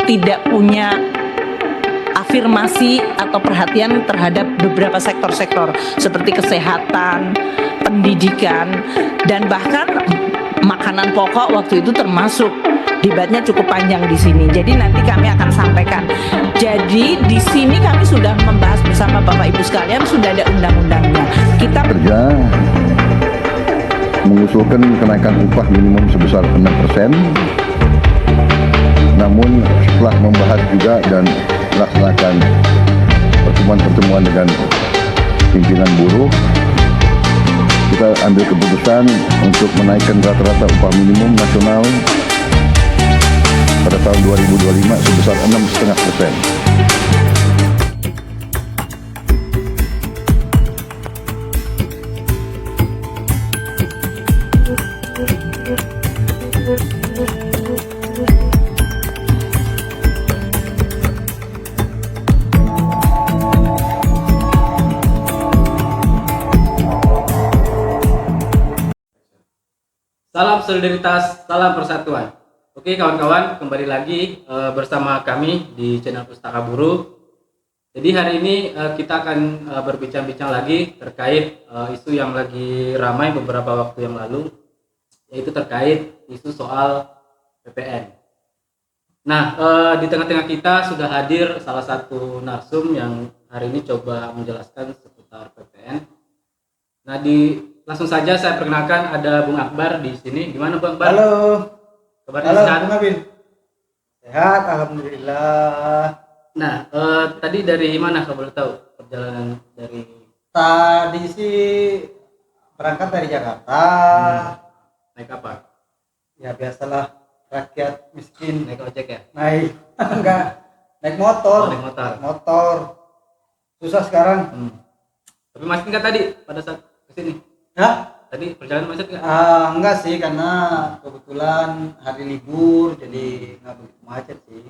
tidak punya afirmasi atau perhatian terhadap beberapa sektor-sektor seperti kesehatan, pendidikan, dan bahkan makanan pokok waktu itu termasuk. Debatnya cukup panjang di sini. Jadi nanti kami akan sampaikan. Jadi di sini kami sudah membahas bersama Bapak Ibu sekalian, sudah ada undang-undangnya. Kita kerja mengusulkan kenaikan upah minimum sebesar 6%. Namun setelah membahas juga dan melaksanakan pertemuan-pertemuan dengan pimpinan buruh, kita ambil keputusan untuk menaikkan rata-rata upah minimum nasional pada tahun 2025 sebesar 6,5%. Salam solidaritas, salam persatuan. Oke kawan-kawan, kembali lagi bersama kami di channel Pustaka Buruh. Jadi hari ini kita akan berbincang-bincang lagi terkait isu yang lagi ramai beberapa waktu yang lalu, yaitu terkait isu soal PPN. Nah, di tengah-tengah kita sudah hadir salah satu narsum yang hari ini coba menjelaskan seputar PPN. Nah, langsung saja saya perkenalkan ada Bung Akbar di sini. Gimana Bung Akbar? Halo. Kabarnya Halo, sehat? Bung Abin. Sehat, alhamdulillah. Nah, tadi dari mana kalau boleh tahu perjalanan dari? Tadi sih berangkat dari Jakarta. Naik apa? Ya biasalah rakyat miskin. Naik ojek ya? Naik enggak, naik motor. Naik motor. Motor. Susah sekarang. Tapi macet nggak tadi pada saat kesini? Ya? Tadi perjalanan macet nggak? Enggak sih, karena kebetulan hari libur jadi nggak begitu macet sih.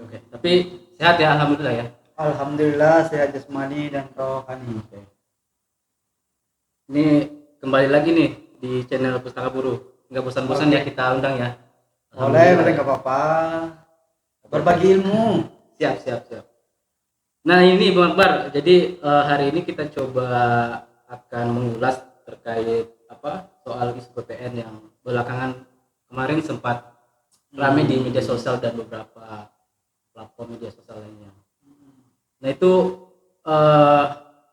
Oke. Tapi sehat ya, alhamdulillah ya. Alhamdulillah sehat jasmani dan rohani. Oke. Ini kembali lagi nih di channel Pustaka Buruh. Nggak bosan-bosan ya kita undang ya. Boleh, Alhamdulillah. nggak apa-apa. Berbagi ilmu. Siap. Nah ini Bang Akbar, jadi hari ini kita coba akan mengulas terkait soal isu PPN yang belakangan kemarin sempat ramai di media sosial dan beberapa platform media sosial lainnya. Nah itu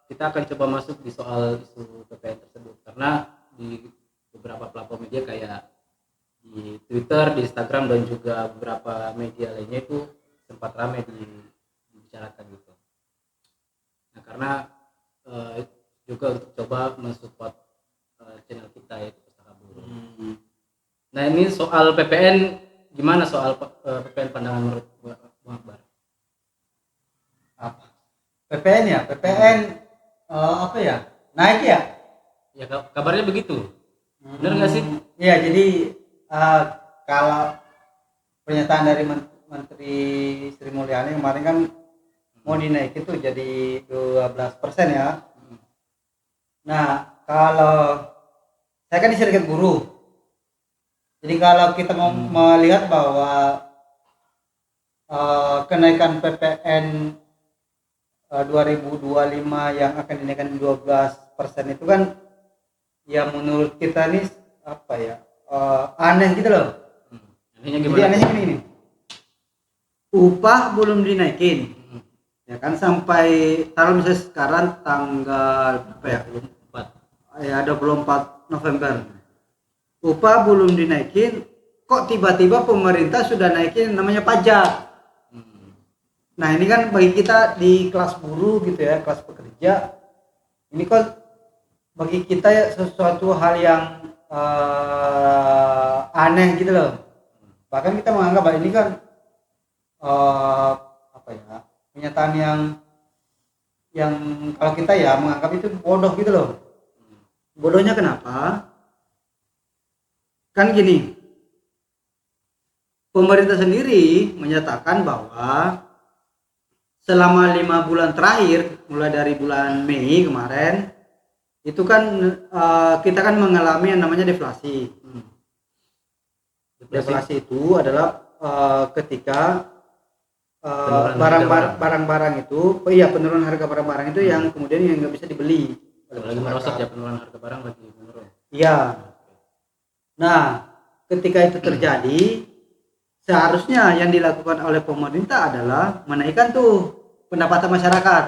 kita akan coba masuk di soal isu PPN tersebut karena di beberapa platform media kayak di Twitter, di Instagram dan juga beberapa media lainnya itu sempat ramai dibicarakan gitu. Nah karena juga untuk coba mensupport channel kita yaitu Pustaka Buruh. Nah ini soal PPN, gimana soal PPN pandangan menurut Bang Akbar? Apa? PPN ya? PPN apa ya? Naik ya? Ya kabarnya begitu. Benar nggak sih? Iya, jadi kalau pernyataan dari Menteri Sri Mulyani kemarin kan mau dinaikin tuh jadi 12% ya. Nah, kalau saya kan di serikat buruh. Jadi kalau kita mau melihat bahwa kenaikan PPN 2025 yang akan dinaikkan 12% itu kan ya menurut kita nih apa ya? Aneh gitu loh. Anehnya Jadi gimana? anehnya gini. Upah belum dinaikin. Ya kan sampai taruh misalnya sekarang tanggal berapa ya? 24. Ya 24 November. Upah belum dinaikin, kok tiba-tiba pemerintah sudah naikin namanya pajak. Nah, ini kan bagi kita di kelas buruh gitu ya, kelas pekerja. Ini kok bagi kita ya sesuatu hal yang aneh gitu loh. Bahkan kita menganggap bahwa ini kan apa ya? Pernyataan yang kalau kita ya menganggap itu bodoh gitu loh. Bodohnya kenapa? Kan gini, pemerintah sendiri menyatakan bahwa selama 5 bulan terakhir, mulai dari bulan Mei kemarin, itu kan kita kan mengalami yang namanya deflasi. Deflasi itu adalah ketika Penurunan barang-barang itu, iya penurunan harga barang-barang itu yang kemudian yang nggak bisa dibeli oleh lagi merosot masyarakat. ya, penurunan harga barang lagi menurun. Iya. Nah, ketika itu terjadi, seharusnya yang dilakukan oleh pemerintah adalah menaikkan tuh pendapatan masyarakat.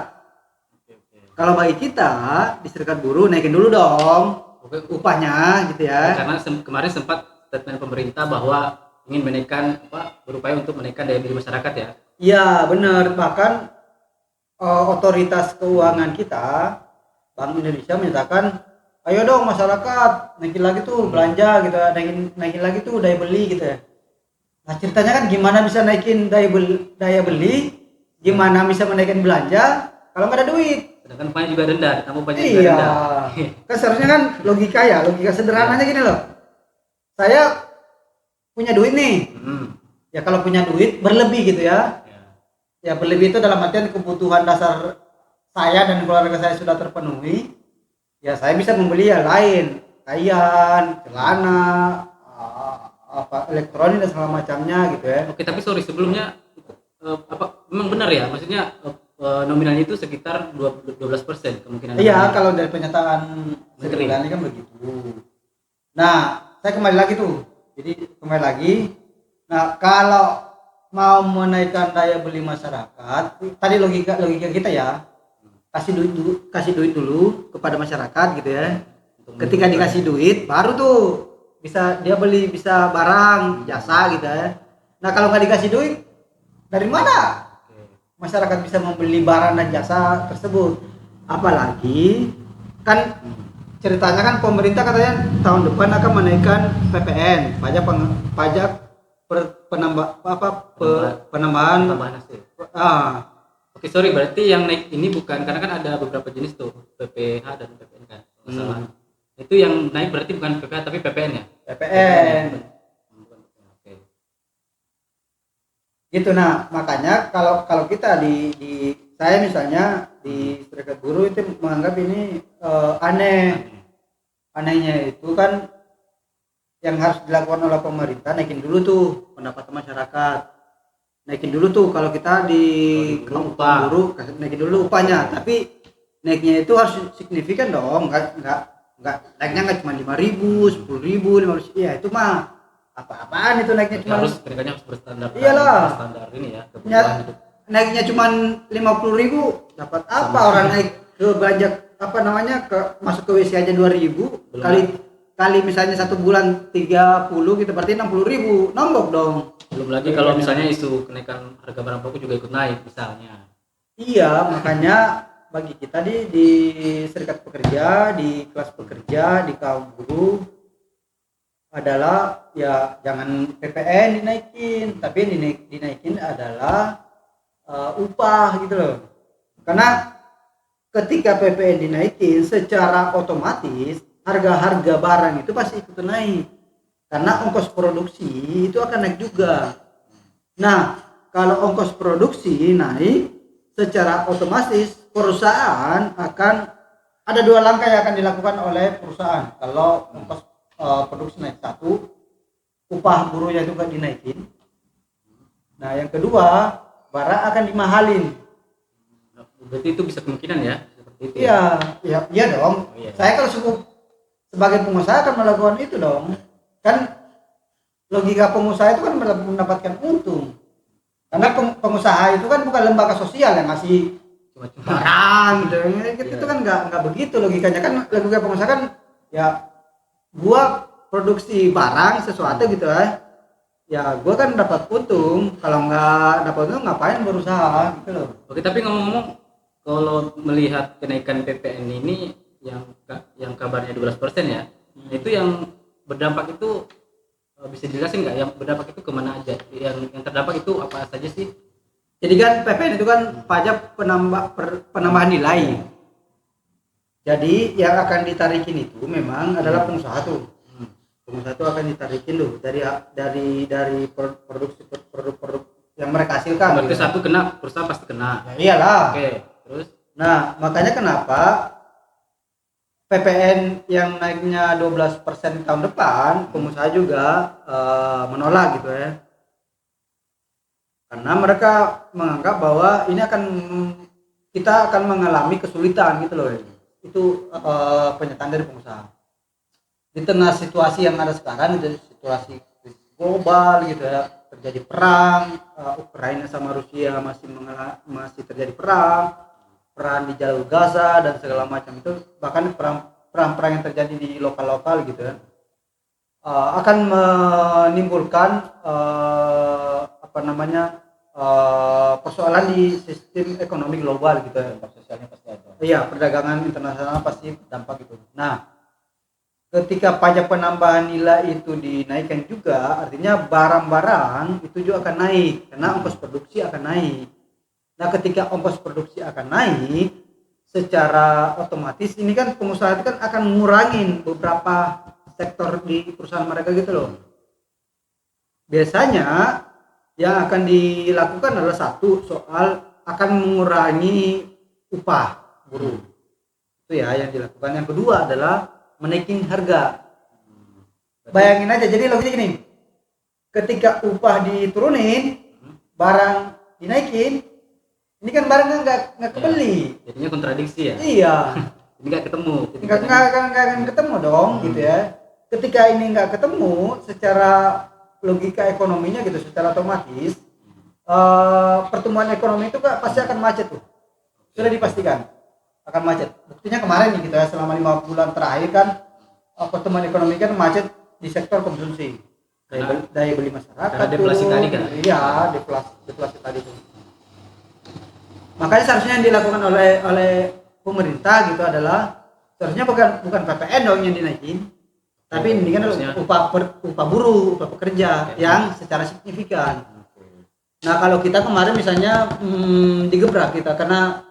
Oke. Kalau bagi kita di serikat buruh naikin dulu dong Oke. upahnya gitu ya. Karena kemarin sempat statement pemerintah bahwa ingin menaikkan berupaya untuk menaikkan daya beli masyarakat ya. Iya benar, bahkan otoritas keuangan kita Bank Indonesia menyatakan ayo dong masyarakat naikin lagi tuh belanja gitu, naikin lagi tuh daya beli gitu ya. Nah ceritanya kan gimana bisa naikin daya beli, gimana bisa menaikkan belanja kalau nggak ada duit. Sedangkan upahnya juga rendah, ditambah upahnya juga Iya, rendah. kan seharusnya kan logika sederhananya gini loh. Saya punya duit nih, ya kalau punya duit berlebih gitu ya. Ya berlebih itu dalam artian kebutuhan dasar saya dan keluarga saya sudah terpenuhi. Ya saya bisa membeli yang lain, pakaian, celana, elektronik dan segala macamnya gitu ya. Oke, tapi sorry sebelumnya memang benar ya? Maksudnya nominalnya itu sekitar 12% kemungkinan. Iya, kalau dari pernyataan Menteri ini kan begitu. Nah, saya kembali lagi tuh. Jadi kembali lagi. Nah, kalau mau menaikkan daya beli masyarakat, tadi logika kita ya, kasih duit dulu kepada masyarakat gitu ya. Ketika dikasih duit, baru tuh bisa dia beli, bisa barang, jasa gitu ya. Nah, kalau nggak dikasih duit, dari mana masyarakat bisa membeli barang dan jasa tersebut? Apalagi kan ceritanya kan pemerintah katanya tahun depan akan menaikkan PPN, pajak penambahan hasil. Ah, Oke, sorry, berarti yang naik ini bukan, karena kan ada beberapa jenis tuh, PPH dan PPN kan. Masalah. Itu yang naik berarti bukan PPH tapi PPN ya? PPN. Oke. Gitu. Nah, makanya kalau kita di saya misalnya di serikat buruh itu menganggap ini aneh. Anehnya itu kan yang harus dilakukan oleh pemerintah naikin dulu tuh pendapatan masyarakat. Naikin dulu tuh kalau kita di kelompok buruh naikin dulu upahnya, tapi naiknya itu harus signifikan dong, nggak naiknya nggak cuma 5.000, 10.000, 15.000, ya itu mah apa-apaan itu naiknya cuma Kenaikannya harus berstandar. Iyalah. Standar ini ya, Ya, kebutuhan hidup. naiknya cuma 50.000, dapat apa orang naik ke belanja apa namanya masuk ke WC aja 2.000 kali misalnya satu bulan 30 gitu berarti 60.000, nombok dong. Belum lagi kalau misalnya isu kenaikan harga barang pokok juga ikut naik misalnya. Iya, makanya bagi kita di serikat pekerja, di kelas pekerja, di kaum buruh adalah ya jangan PPN dinaikin, tapi yang dinaikin adalah upah gitu loh. Karena ketika PPN dinaikin secara otomatis harga-harga barang itu pasti ikut naik. Karena ongkos produksi itu akan naik juga. Nah, kalau ongkos produksi naik, secara otomatis perusahaan akan ada dua langkah yang akan dilakukan oleh perusahaan. Kalau ongkos produksi naik, satu, upah buruhnya juga dinaikin. Nah, yang kedua, barang akan dimahalin. Berarti itu bisa kemungkinan ya seperti itu. Iya dong. Oh, iya. Saya kalau sebagai pengusaha akan melakukan itu dong. Kan logika pengusaha itu kan mendapatkan untung. Karena pengusaha itu kan bukan lembaga sosial yang ngasih Cuma-cuma. barang gitu. Itu kan nggak begitu logikanya. Kan logika pengusaha kan ya gua produksi barang sesuatu gitu ya gua kan dapat untung. Kalau nggak dapat untung ngapain berusaha gitu loh. Oke, tapi ngomong-ngomong, kalau melihat kenaikan PPN ini yang kabarnya 12% ya, itu yang berdampak itu bisa dijelasin nggak? Yang berdampak itu kemana aja? Yang terdampak itu apa saja sih? Jadi kan PPN itu kan pajak penambahan nilai. Jadi yang akan ditarikin itu memang adalah pengusaha tuh. Pengusaha itu akan ditarikin tuh dari produk yang mereka hasilkan. Berarti gitu. satu kena, perusahaan pasti kena. Ya, iyalah. Oke, terus? Nah, makanya kenapa PPN yang naiknya 12% tahun depan, pengusaha juga menolak gitu ya. karena mereka menganggap bahwa ini kita akan mengalami kesulitan gitu loh. Itu pernyataan dari pengusaha. Di tengah situasi yang ada sekarang, itu situasi global gitu ya, terjadi perang, Ukraina sama Rusia masih terjadi perang di jalur Gaza dan segala macam itu, bahkan perang yang terjadi di lokal gitu ya, akan menimbulkan persoalan di sistem ekonomi global gitu ya. Dampak sosialnya pasti ada. Iya, perdagangan internasional pasti dampak itu. Nah, ketika pajak penambahan nilai itu dinaikkan juga, artinya barang-barang itu juga akan naik karena ongkos produksi akan naik. Nah, ketika ongkos produksi akan naik, secara otomatis ini kan pengusaha itu kan akan mengurangi beberapa sektor di perusahaan mereka gitu loh. Biasanya yang akan dilakukan adalah satu, soal akan mengurangi upah buruh. Itu ya yang dilakukan. Yang kedua adalah menaikin harga. Bayangin aja, jadi logiknya gini, ketika upah diturunin, barang dinaikin, ini kan barangnya nggak kebeli. Jadinya kontradiksi ya. Iya. Ini nggak ketemu. Nggak akan ketemu dong gitu ya. Ketika ini nggak ketemu, secara logika ekonominya gitu, secara otomatis pertumbuhan ekonomi itu pasti akan macet tuh. Sudah dipastikan akan macet. Buktinya kemarin nih gitu ya, selama 5 bulan terakhir kan pertumbuhan ekonomi kan macet di sektor konsumsi. Daya beli masyarakat. Karena deflasi tuh, tadi kan. Iya, deflasi tadi tuh. Makanya seharusnya yang dilakukan oleh pemerintah gitu adalah seharusnya bukan PPN dong yang dinaikin, tapi ini kan upah buruh, upah pekerja yang secara signifikan. Nah, kalau kita kemarin misalnya digebrak kita, karena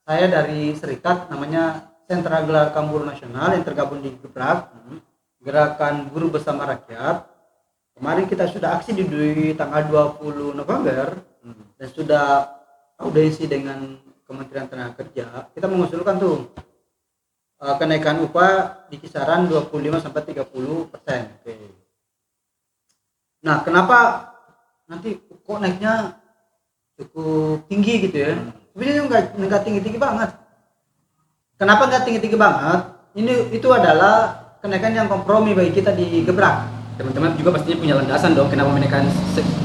saya dari serikat namanya Sentra Gerakan Buruh Nasional yang tergabung di Gebrak, Gerakan Buruh Bersama Rakyat. Kemarin kita sudah aksi di tanggal 20 November dan sudah audiensi dengan Kementerian Tenaga Kerja. Kita mengusulkan tuh kenaikan upah di kisaran 25 sampai 30%. Nah, kenapa nanti kok naiknya cukup tinggi gitu ya? Sebenarnya nggak tinggi-tinggi banget. Kenapa nggak tinggi-tinggi banget? Itu adalah kenaikan yang kompromi bagi kita di Gebrak. Teman-teman juga pastinya punya landasan dong kenapa menaikkan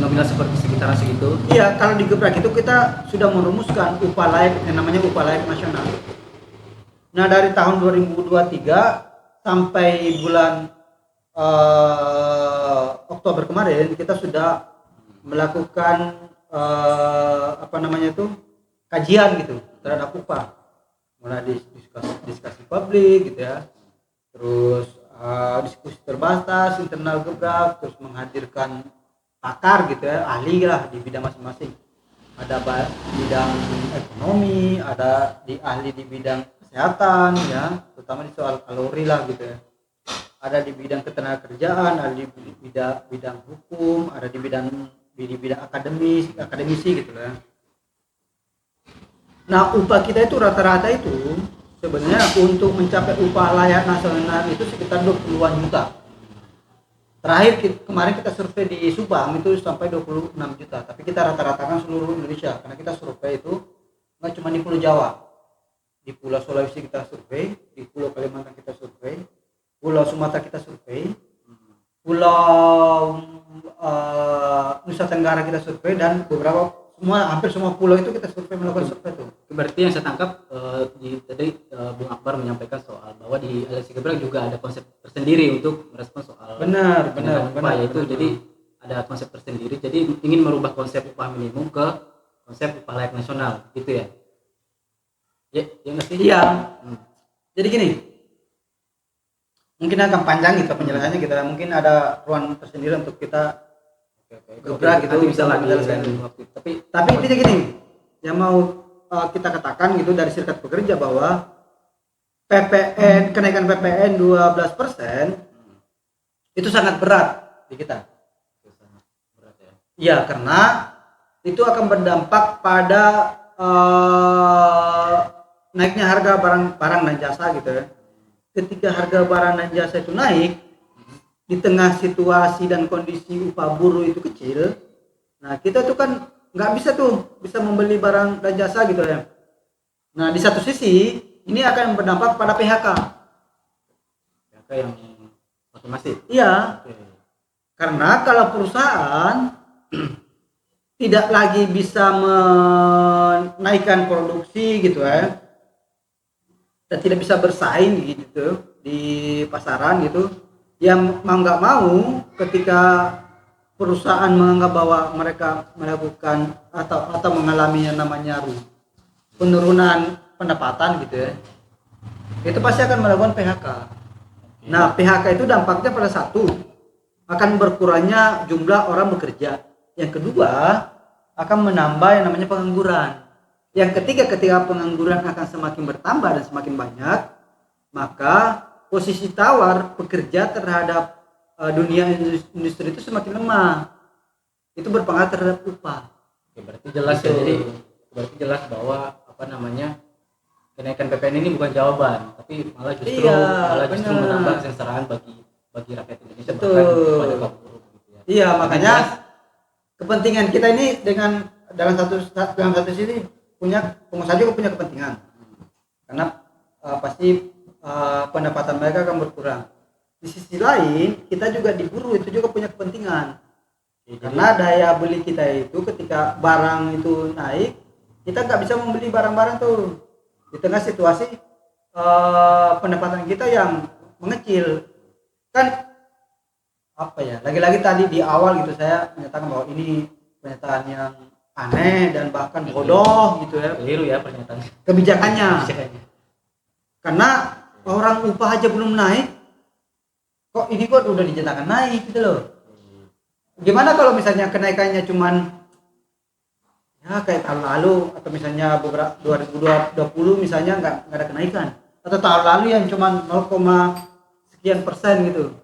nominal seperti sekitaran segitu. Iya, kalau di Gebrak itu kita sudah merumuskan upah layak yang namanya upah layak nasional. Nah, dari tahun 2023 sampai bulan Oktober kemarin kita sudah melakukan kajian gitu terhadap upah, mulai diskusi publik gitu ya, terus diskusi terbatas internal Gebrak, terus menghadirkan pakar gitu ya, ahli lah di bidang masing-masing. Ada bidang ekonomi, ada ahli di bidang kesehatan ya, terutama di soal kalori lah gitu ya. Ada di bidang ketenagakerjaan, ada di bidang hukum, ada di bidang akademisi gitu ya. Nah, upah kita itu rata-rata itu sebenarnya untuk mencapai upah layak nasional itu sekitar 20-an juta. Terakhir kemarin kita survei di Subang itu sampai 26 juta, tapi kita rata-ratakan seluruh Indonesia karena kita survei itu nggak cuma di Pulau Jawa. Di Pulau Sulawesi kita survei, di Pulau Kalimantan kita survei, Pulau Sumatera kita survei, Pulau Nusa Tenggara kita survei, dan hampir semua pulau itu kita melakukan survei itu. Berarti yang saya tangkap tadi Bung Akbar menyampaikan soal bahwa di LSI Gebrak juga ada konsep tersendiri untuk merespon soal benar yaitu jadi ada konsep tersendiri, jadi ingin merubah konsep upah minimum ke konsep upah layak nasional gitu ya. Ya nggak sih? Iya. Jadi gini, mungkin akan panjang gitu penjelasannya, kita mungkin ada ruang tersendiri untuk kita Gebrak gitu bisa lah menjelaskan. Tapi intinya gini, yang mau kita katakan gitu dari Serikat Pekerja bahwa kenaikan PPN 12% itu sangat berat di kita. Iya, karena itu akan berdampak pada naiknya harga barang dan jasa gitu ya. Ketika harga barang dan jasa itu naik di tengah situasi dan kondisi upah buruh itu kecil, nah kita tuh kan nggak bisa tuh bisa membeli barang dan jasa gitu ya. Nah di satu sisi ini akan berdampak pada PHK. PHK yang otomatis. Iya, Oke. karena kalau perusahaan tidak lagi bisa menaikkan produksi gitu ya, dan tidak bisa bersaing gitu di pasaran gitu, yang mau nggak mau ketika perusahaan menganggap bahwa mereka melakukan atau mengalami yang namanya penurunan pendapatan gitu ya, itu pasti akan melakukan PHK. Nah PHK itu dampaknya pada satu, akan berkurangnya jumlah orang bekerja. Yang kedua, akan menambah yang namanya pengangguran. Yang ketiga, ketika pengangguran akan semakin bertambah dan semakin banyak, maka posisi tawar pekerja terhadap dunia industri itu semakin lemah. Itu berpengaruh terhadap upah. Oke, berarti jelas ya. Jadi berarti jelas bahwa apa namanya kenaikan PPN ini bukan jawaban, tapi malah justru benar. menambah kesengsaraan bagi rakyat Indonesia, Betul. bahkan kepada kaum buruh gitu ya. Iya, makanya kepentingan kita ini dalam satu sisi pengusaha juga punya kepentingan, karena pasti pendapatan mereka akan berkurang. Di sisi lain kita juga di buruh itu juga punya kepentingan, karena daya beli kita itu ketika barang itu naik, kita nggak bisa membeli barang-barang tuh di tengah situasi pendapatan kita yang mengecil. Kan apa ya, lagi-lagi tadi di awal gitu saya menyatakan bahwa ini pernyataan yang aneh dan bahkan bodoh gitu ya Keliru ya pernyataannya. kebijakannya, Kebijakannya. karena orang upah aja belum naik kok ini kok udah dinyatakan naik gitu loh. Gimana kalau misalnya kenaikannya cuman ya kayak tahun lalu, atau misalnya beberapa 2020 misalnya nggak ada kenaikan, atau tahun lalu yang cuman 0,sekian% gitu.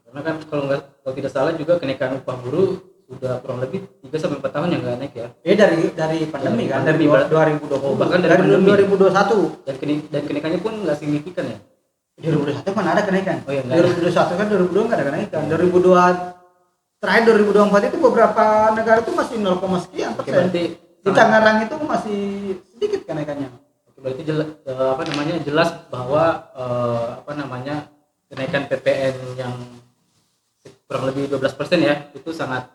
Karena kan kalau tidak salah juga kenaikan upah buruh sudah kurang lebih 3 sampai 4 tahun yang nggak naik ya. Dari pandemi kan, Dari dari pandemi, 2020, bahkan dari dari pandemi. 2021. Dan kenaikannya pun nggak signifikan ya. 2021 kan ada kenaikan. Oh iya, nggak ada. 2021 kan 2022 nggak ada kenaikan. 2002 terakhir 2024 itu beberapa negara itu masih 0, sekian Oke, persen. berarti Di Tangerang itu masih sedikit kenaikannya. berarti jelas bahwa kenaikan PPN yang kurang lebih 12% ya, itu sangat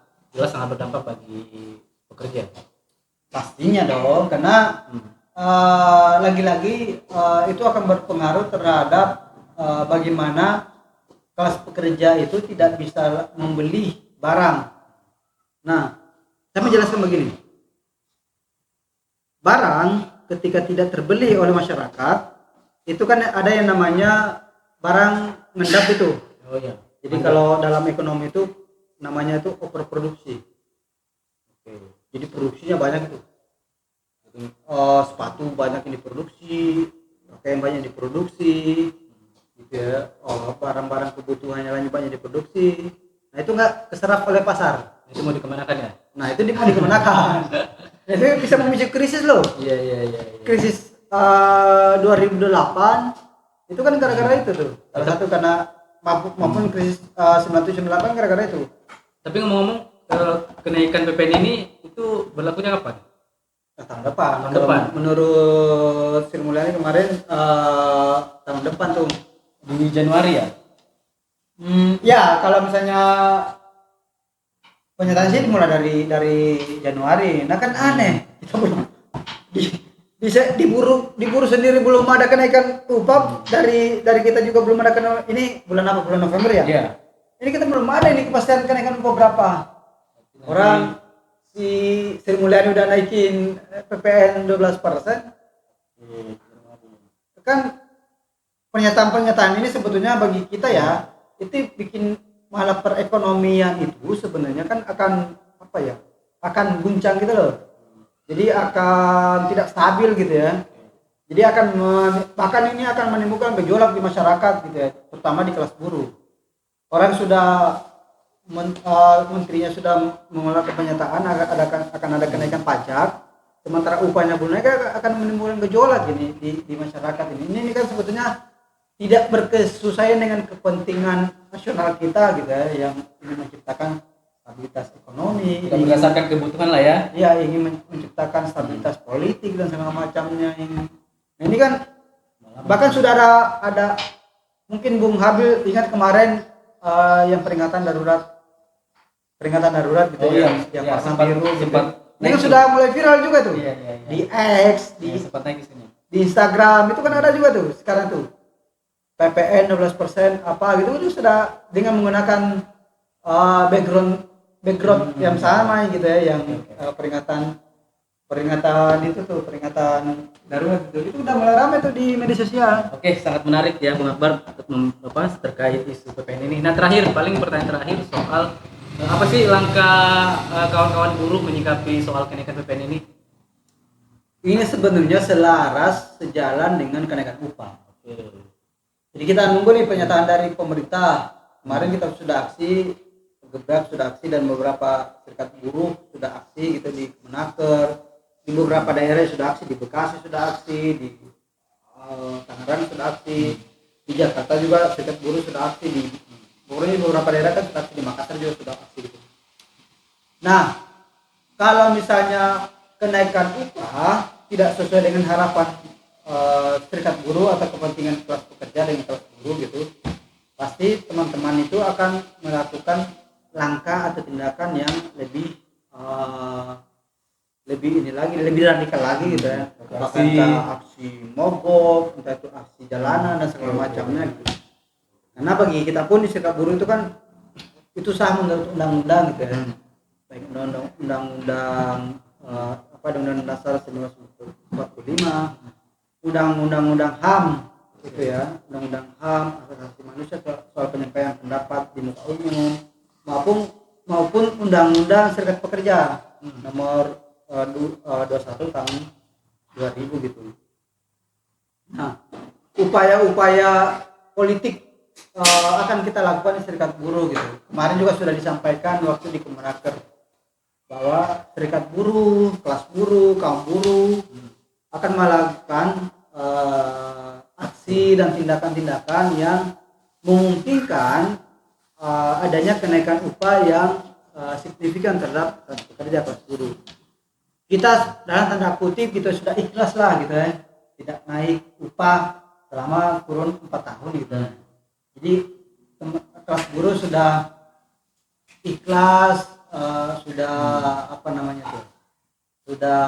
berdampak bagi pekerja. Pastinya dong, karena lagi-lagi itu akan berpengaruh terhadap bagaimana kelas pekerja itu tidak bisa membeli barang. Nah, saya menjelaskan begini. Barang ketika tidak terbeli oleh masyarakat, itu kan ada yang namanya barang ngendap itu. Oh iya. Jadi kalau dalam ekonomi itu namanya itu overproduksi. Oke. Jadi produksinya banyak itu. Sepatu banyak yang diproduksi, pakaian banyak yang diproduksi, gitu ya. Barang-barang kebutuhannya lain banyak yang diproduksi. Nah itu nggak keserap oleh pasar. Itu mau dikemanakan ya? Nah itu mau dikemanakan. Nah, itu bisa memicu krisis loh. Iya. Krisis 2008 itu kan gara-gara itu tuh. Salah satu karena maupun krisis 9798 gara-gara itu. Tapi ngomong-ngomong, kenaikan PPN ini itu berlakunya kapan? Tahun depan. Tahun depan. Menurut Sri Mulyani kemarin tahun depan tuh. Di Januari ya? Ya kalau misalnya pernyataan sih dimulai dari Januari. Nah kan aneh. Kita belum diburu sendiri belum ada kenaikan upah, dari kita juga belum ada kenaikan. Ini bulan apa? Bulan November ya? Iya. Ini kita belum ada ini kepastian kenaikan upah berapa. Orang si Sri Mulyani udah naikin PPN 12%. Kan pernyataan ini sebetulnya bagi kita ya, itu bikin malah perekonomian itu sebenarnya kan akan akan guncang gitu loh. Jadi akan tidak stabil gitu ya. Jadi bahkan ini akan menimbulkan gejolak di masyarakat gitu ya, terutama di kelas buruh. Orang sudah menterinya sudah mengeluarkan pernyataan akan ada kenaikan pajak, sementara upahnya belum naik, akan menimbulkan gejolak ini di masyarakat ini. Ini kan sebetulnya tidak berkesesuaian dengan kepentingan nasional kita gitu ya, yang ingin menciptakan stabilitas ekonomi, Tidak berdasarkan kebutuhan lah ya. ya ingin menciptakan stabilitas politik dan segala macamnya. Ini kan bahkan sudah ada mungkin Bung Habil ingat kemarin yang peringatan darurat gitu yang warna biru gitu. Ini kan sudah mulai viral juga tuh. Iya. Di X, di Sempat naik di sini. di Instagram itu kan ada juga tuh sekarang tuh PPN 12% apa gitu itu sudah dengan menggunakan background yang sama gitu ya, yang peringatan darurat itu udah mulai ramai tuh di media sosial. Oke, sangat menarik ya Bung Akbar terkait isu PPN ini. Nah, terakhir, paling pertanyaan terakhir soal apa sih langkah kawan-kawan buruh menyikapi soal kenaikan PPN ini? Ini sebenarnya selaras sejalan dengan kenaikan upah. Jadi kita nunggu nih pernyataan dari pemerintah. Kemarin kita sudah aksi, Gebrak sudah aksi dan beberapa serikat buruh sudah aksi gitu di Kemenaker, di beberapa daerah sudah aksi, di Bekasi sudah aksi, di Tangerang sudah aksi, di Jakarta juga serikat buruh sudah aksi, di beberapa daerah kan sudah aksi, di Makassar juga sudah aksi gitu. Nah, kalau misalnya kenaikan upah tidak sesuai dengan harapan serikat buruh atau kepentingan kelas pekerja dengan kelas buruh gitu, pasti teman-teman itu akan melakukan langkah atau tindakan yang lebih radikal lagi gitu ya. Bahkan aksi mogok, entah itu aksi jalanan dan segala macamnya gitu. Karena bagi kita pun di serikat buruh itu kan itu sah menurut undang-undang gitu ya. Baik undang-undang Dasar 1945, undang-undang HAM gitu ya, undang-undang HAM hak asasi manusia soal penyampaian pendapat di muka umum maupun undang-undang serikat pekerja nomor 21 tahun 2000 gitu. Nah, upaya-upaya politik akan kita lakukan di serikat buruh gitu. Kemarin juga sudah disampaikan waktu di Kemenaker bahwa serikat buruh, kelas buruh, kaum buruh akan melakukan aksi dan tindakan-tindakan yang memungkinkan adanya kenaikan upah yang signifikan terhadap pekerja kelas buruh. Kita dalam tanda kutip kita sudah ikhlas lah gitu ya, tidak naik upah selama kurun 4 tahun gitu. Jadi kelas buruh sudah ikhlas, sudah sudah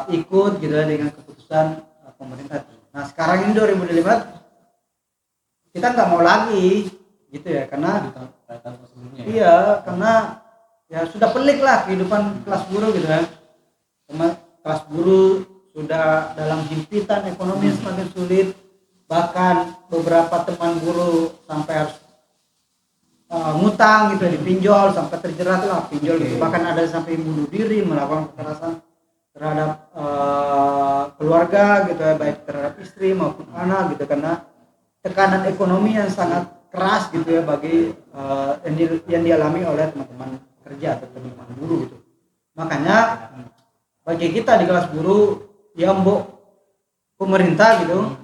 ikut gitu ya dengan keputusan pemerintah. Nah sekarang ini 2025 kita nggak mau lagi gitu ya, karena karena ya sudah pelik lah kehidupan kelas buruh gitu ya. Kelas buruh sudah dalam himpitan ekonomi yang semakin sulit, bahkan beberapa teman buruh sampai harus ngutang gitu, dipinjol sampai terjerat lah pinjol gitu. Bahkan ada sampai bunuh diri, melakukan kekerasan terhadap keluarga gitu ya, baik terhadap istri maupun anak gitu, karena tekanan ekonomi yang sangat keras gitu ya bagi yang dialami oleh teman-teman kerja atau teman-teman buruh gitu. Makanya bagi kita di kelas buruh ya mbok pemerintah gitu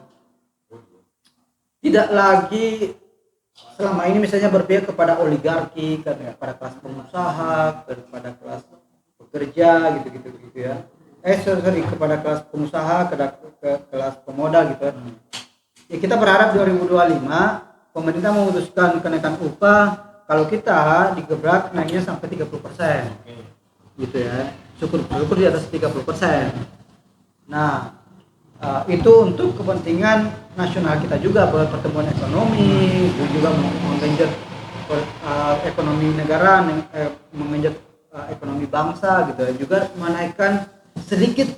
tidak lagi selama ini misalnya berpihak kepada oligarki, kepada kelas pengusaha, kepada kelas pekerja gitu ya. Kepada kelas pengusaha, ke kelas pemodal gitu ya. Ya kita berharap 2025 pemerintah memutuskan kenaikan upah, kalau kita digebrak naiknya sampai 30%. Gitu ya. Syukur di atas 30%. Nah, itu untuk kepentingan nasional kita juga, buat pertumbuhan ekonomi, juga menggenjot ekonomi negara, menggenjot ekonomi bangsa gitu, juga menaikkan sedikit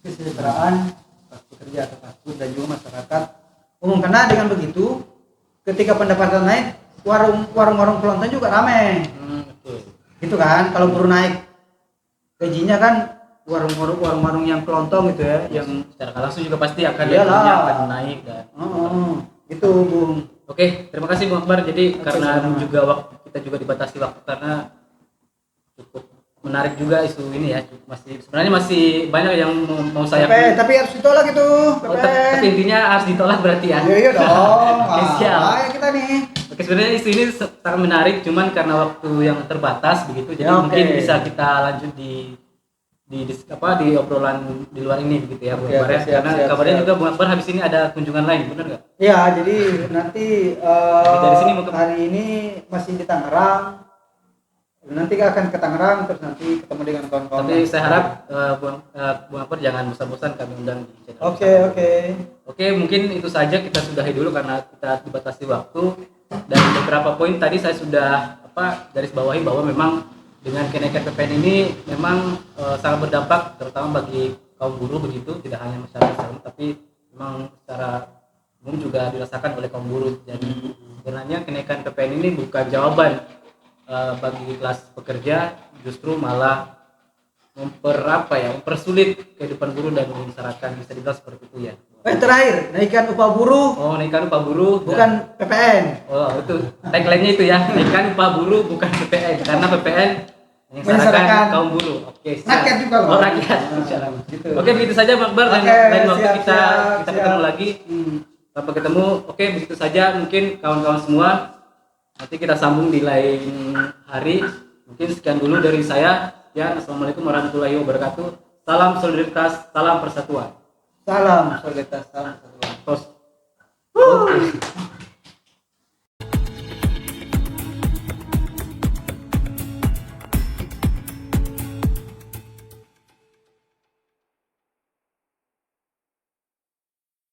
kesejahteraan pekerja atau kelas buruh dan juga masyarakat umum. Karena dengan begitu ketika pendapatan naik, warung-warung kelontong juga ramai. Gitu kan, kalau buruh naik gajinya kan warung-warung yang kelontong gitu ya, yang secara langsung juga pasti akan akan naik dan gitu Bung. Oke, terima kasih Bung Akbar. Jadi karena juga waktu kita juga dibatasi waktu karena cukup menarik juga isu ini ya, sebenarnya masih banyak yang mau saya tapi harus ditolak itu. tapi intinya harus ditolak berarti ya. Iya dong. Oke, siap. Kita nih. Oke, Oke, sebenarnya isu ini sangat menarik, cuman karena waktu yang terbatas begitu, jadi Ya, oke. mungkin bisa kita lanjut di obrolan di luar ini begitu ya, Bung Oke, Akbar ya. siap, Karena siap, kabarnya siap. juga Bung Akbar habis ini ada kunjungan lain, benar nggak? Ya, jadi nanti Dari sini mau ke- hari ini masih di Tangerang. Nanti akan ke Tangerang, terus nanti ketemu dengan kawan-kawan. Tapi lain. saya harap Bung Akbar jangan bosan-bosan kami undang di channel. Oke, bersama. oke. Oke, mungkin itu saja, kita sudahi dulu karena kita dibatasi waktu, dan beberapa poin tadi saya sudah garis bawahi bahwa memang dengan kenaikan PPN ini memang sangat berdampak terutama bagi kaum buruh begitu, tidak hanya masyarakat umum tapi memang secara umum juga dirasakan oleh kaum buruh. Jadi sebenarnya kenaikan PPN ini bukan jawaban bagi kelas pekerja, justru malah mempersulit kehidupan buruh dan menyengsarakan, bisa dibilang seperti itu ya. Terakhir, naikkan upah buruh Oh, naikkan upah buruh bukan PPN. Oh, itu tagline-nya itu ya, naikkan upah buruh bukan PPN, karena PPN Menyengsarakan menyengsarakan kaum buruh. Oke, siap. rakyat juga loh. Oh, rakyat. Nah, gitu. Oke, begitu saja Bang Akbar, dan Oke, lain waktu siap, kita siap. ketemu lagi. Sampai ketemu. Oke, begitu saja mungkin kawan-kawan semua. Nanti kita sambung di lain hari. Mungkin sekian dulu dari saya. Ya, assalamualaikum warahmatullahi wabarakatuh. Salam solidaritas, salam persatuan. Salam solidaritas, salam persatuan. Tos. Oke.